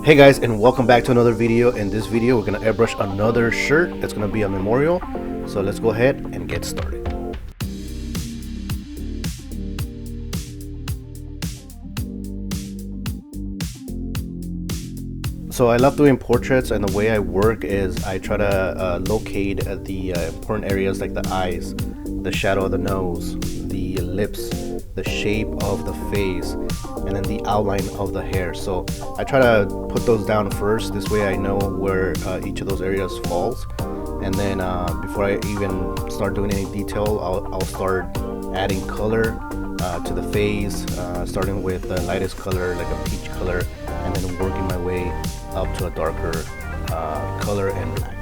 Hey guys, and welcome back to another video. In this video we're gonna airbrush another shirt. It's gonna be a memorial, so let's go ahead and get started. So I love doing portraits, and the way I work is I try to locate the important areas like the eyes, the shadow of the nose, the lips, the shape of the face, and then the outline of the hair. So I try to put those down first. This way I know where each of those areas falls, and then before I even start doing any detail, I'll start adding color to the face, starting with the lightest color like a peach color, and then working my way up to a darker color and black.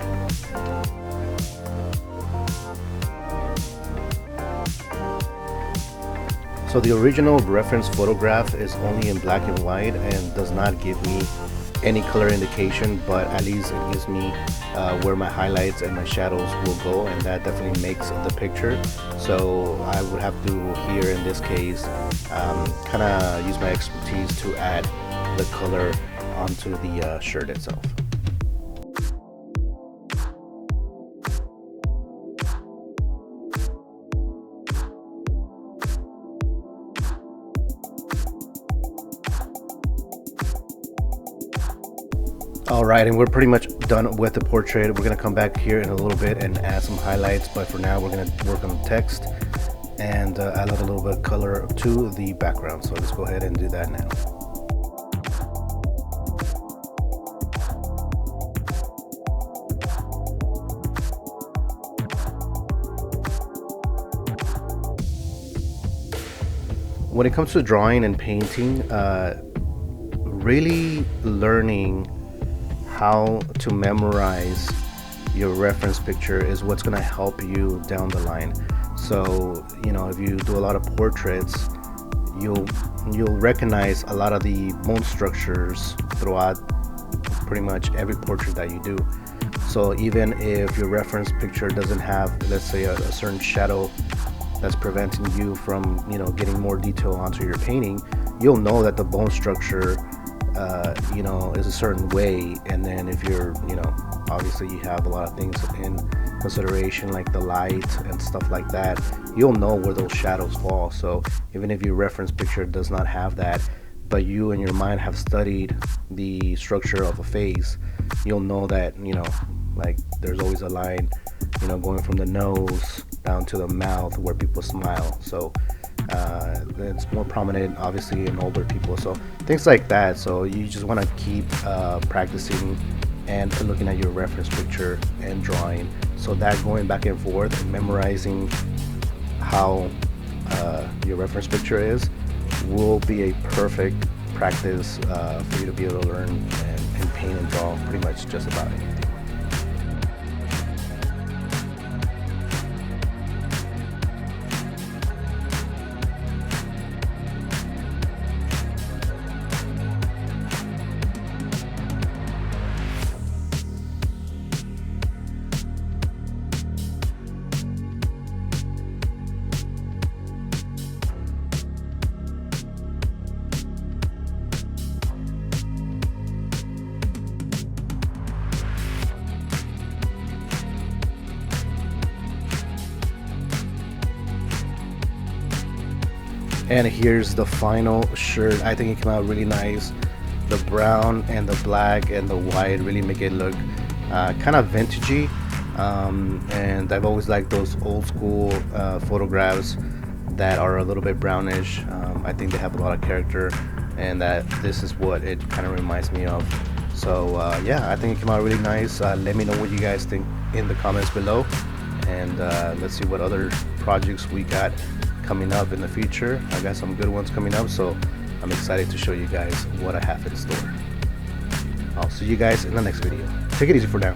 So the original reference photograph is only in black and white and does not give me any color indication, but at least it gives me where my highlights and my shadows will go, and that definitely makes the picture. So I would have to, here in this case, kind of use my expertise to add the color onto the shirt itself. Alright, and we're pretty much done with the portrait. We're going to come back here in a little bit and add some highlights, but for now we're going to work on the text and add a little bit of color to the background. So let's go ahead and do that now. When it comes to drawing and painting, really learning how to memorize your reference picture is what's going to help you down the line. So, you know, if you do a lot of portraits, you'll recognize a lot of the bone structures throughout pretty much every portrait that you do. So even if your reference picture doesn't have, let's say, a certain shadow that's preventing you from, you know, getting more detail onto your painting, you'll know that the bone structure you know, is a certain way. And then if you're, you know, obviously you have a lot of things in consideration like the light and stuff like that, you'll know where those shadows fall. So even if your reference picture does not have that, but you in your mind have studied the structure of a face, you'll know that, you know, like there's always a line, you know, going from the nose down to the mouth where people smile. So it's more prominent obviously in older people, so things like that. So you just want to keep practicing and looking at your reference picture and drawing, so that going back and forth and memorizing how your reference picture is will be a perfect practice for you to be able to learn and paint and draw pretty much just about anything. And here's the final shirt. I think it came out really nice. The brown and the black and the white really make it look kind of vintagey, and I've always liked those old school photographs that are a little bit brownish. I think they have a lot of character, and that this is what it kind of reminds me of. So yeah, I think it came out really nice. Let me know what you guys think in the comments below, and let's see what other projects we got coming up in the future. I got some good ones coming up, so I'm excited to show you guys what I have in store. I'll see you guys in the next video. Take it easy for now.